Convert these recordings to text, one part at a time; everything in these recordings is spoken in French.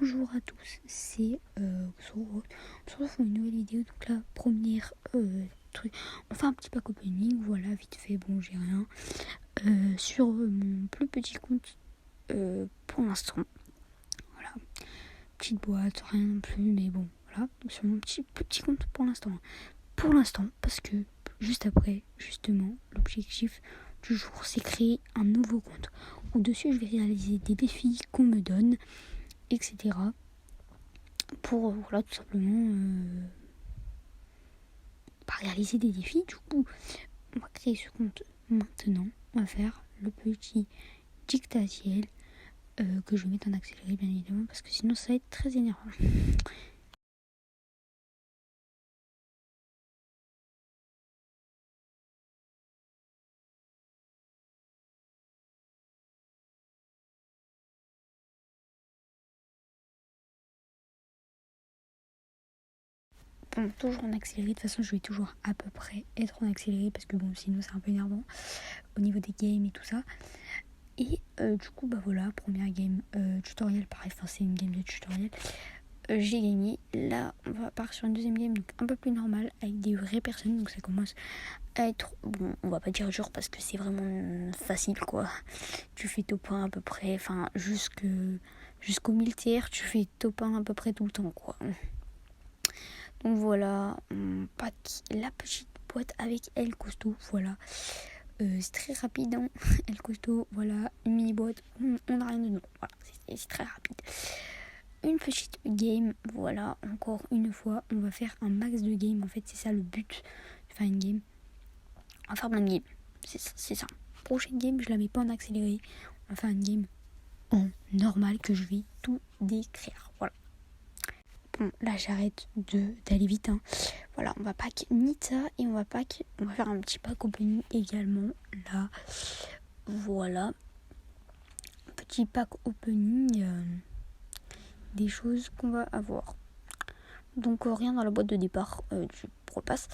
Bonjour à tous, c'est Xoro. On se retrouve pour une nouvelle vidéo. Donc la première truc, on fait un petit pack opening, voilà, vite fait, bon j'ai rien. Sur mon plus petit compte pour l'instant, voilà, petite boîte, rien non plus, mais bon, voilà, sur mon petit compte pour l'instant. Pour l'instant, parce que juste après, justement, l'objectif du jour, c'est créer un nouveau compte. Au-dessus, je vais réaliser des défis qu'on me donne, etc. Pour voilà, tout simplement réaliser des défis. Du coup, on va créer ce compte maintenant. On va faire le petit dictatiel que je vais mettre en accéléré, bien évidemment, parce que sinon ça va être très énervant. Bon, toujours en accéléré. De toute façon, je vais toujours à peu près être en accéléré parce que bon, sinon c'est un peu énervant au niveau des games et tout ça. Et du coup, bah voilà, première game tutoriel, pareil, enfin c'est une game de tutoriel. J'ai gagné. Là, on va partir sur une deuxième game, donc un peu plus normale, avec des vraies personnes. Donc ça commence à être, bon, on va pas dire dur parce que c'est vraiment facile, quoi. Tu fais top 1 à peu près, enfin jusqu'au 1000 tiers, tu fais top 1 à peu près tout le temps, quoi. Donc voilà, on pack la petite boîte avec El Costaud, voilà. C'est très rapide, hein. El Costaud, voilà, une mini boîte, on n'a rien dedans, voilà, c'est très rapide. Une petite game, voilà, encore une fois, on va faire un max de game, en fait, c'est ça le but de faire une game. On va faire plein de games, c'est ça. Prochaine game, je la mets pas en accéléré, on va faire une game en normal que je vais tout décrire, voilà. Bon, là j'arrête d'aller vite, hein. Voilà, on va pack Nita et on va faire un petit pack opening également, là, voilà. Petit pack opening des choses qu'on va avoir. Donc rien dans la boîte de départ du Brawl Pass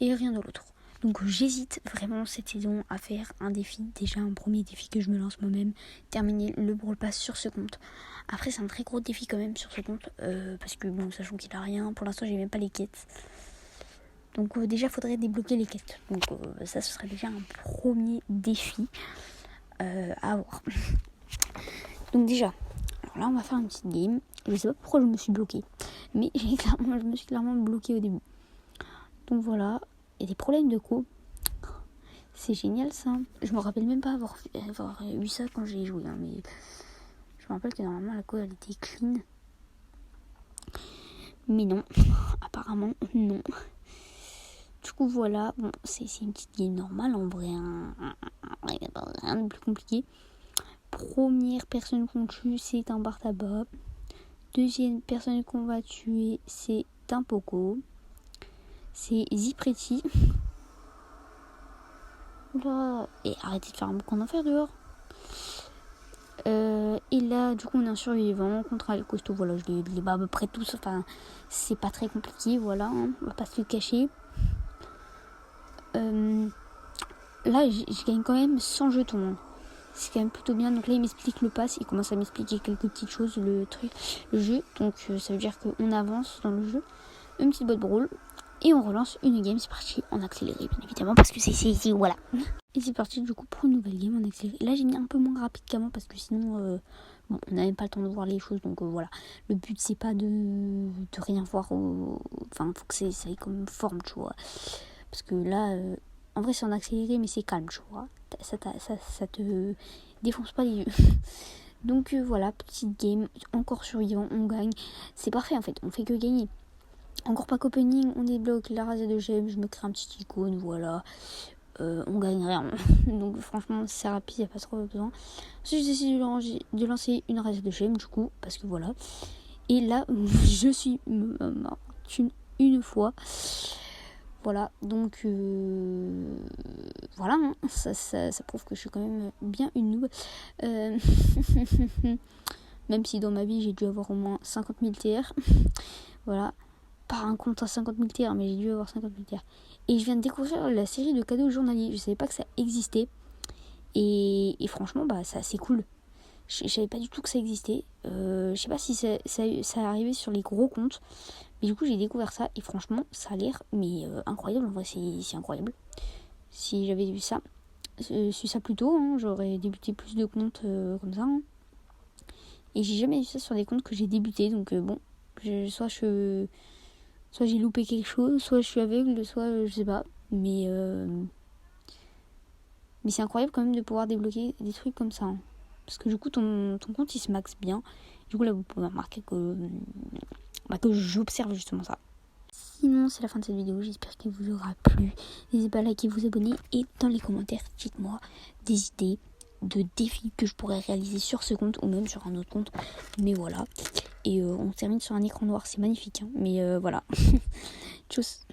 et rien de l'autre. Donc j'hésite vraiment cette saison à faire un défi, déjà un premier défi que je me lance moi-même, terminer le Brawl Pass sur ce compte. Après c'est un très gros défi quand même sur ce compte, parce que bon, sachant qu'il a rien, pour l'instant j'ai même pas les quêtes. Donc déjà faudrait débloquer les quêtes. Donc ça ce serait déjà un premier défi à avoir. Donc déjà, alors là on va faire une petite game. Je sais pas pourquoi je me suis bloquée, mais je me suis clairement bloquée au début. Donc voilà, il y a des problèmes de co. C'est génial ça. Je me rappelle même pas avoir eu ça quand j'ai joué, hein, mais je me rappelle que normalement la co elle était clean. Mais non, apparemment non. Du coup voilà, bon c'est une petite game normale en vrai, rien de plus compliqué. Première personne qu'on tue, c'est un bar tabac. Deuxième personne qu'on va tuer, c'est un Poco. C'est Zipreti. Oula, et arrêtez de faire un boucan d'enfer dehors. Et là, du coup, on est un survivant contre El Costaud. Voilà, je les bats à peu près tous. Enfin, c'est pas très compliqué, voilà. Hein, on va pas se le cacher. Là, je gagne quand même 100 jetons. Hein. C'est quand même plutôt bien. Donc là, il m'explique le pass. Il commence à m'expliquer quelques petites choses, le jeu. Donc ça veut dire qu'on avance dans le jeu. Une petite boîte brawl. Et on relance une game. C'est parti en accéléré, bien évidemment. Parce que c'est voilà. Et c'est parti du coup pour une nouvelle game en accéléré. Là, j'ai mis un peu moins rapide qu'avant parce que sinon, bon, on n'avait pas le temps de voir les choses. Donc voilà. Le but, c'est pas de rien voir. Enfin, faut que ça ait comme forme, tu vois. Parce que là, en vrai, c'est en accéléré, mais c'est calme, tu vois. Ça te défonce pas les yeux. Donc voilà, petite game, encore survivant, on gagne. C'est parfait en fait, on fait que gagner. Encore pas opening, on débloque la race de gemmes, je me crée un petit icône, voilà. On gagne rien. Donc franchement, c'est rapide, il n'y a pas trop besoin. Ensuite, j'ai décidé de lancer une race de gemmes, du coup, parce que voilà. Et là, je suis morte une fois. Voilà, donc voilà, hein, ça prouve que je suis quand même bien une noob. Même si dans ma vie j'ai dû avoir au moins 50 000 TR. Voilà, pas un compte à 50 000 TR, mais j'ai dû avoir 50 000 TR. Et je viens de découvrir la série de cadeaux journaliers. Je savais pas que ça existait. Et franchement, bah, c'est assez cool. Je savais pas du tout que ça existait. Je sais pas si ça arrivait sur les gros comptes. Mais du coup, j'ai découvert ça. Et franchement, ça a l'air incroyable. En vrai, c'est incroyable. Si j'avais su ça plus tôt, hein, j'aurais débuté plus de comptes comme ça. Hein. Et j'ai jamais vu ça sur des comptes que j'ai débuté. Donc bon, soit j'ai loupé quelque chose, soit je suis aveugle, soit je sais pas. Mais c'est incroyable quand même de pouvoir débloquer des trucs comme ça. Hein. Parce que du coup, ton compte il se maxe bien. Du coup, là, vous pouvez remarquer que j'observe justement ça. Sinon, c'est la fin de cette vidéo. J'espère qu'elle vous aura plu. N'hésitez pas à liker, vous abonner. Et dans les commentaires, dites-moi des idées de défis que je pourrais réaliser sur ce compte ou même sur un autre compte. Mais voilà. Et on termine sur un écran noir. C'est magnifique. Hein. Mais voilà. Tchuss.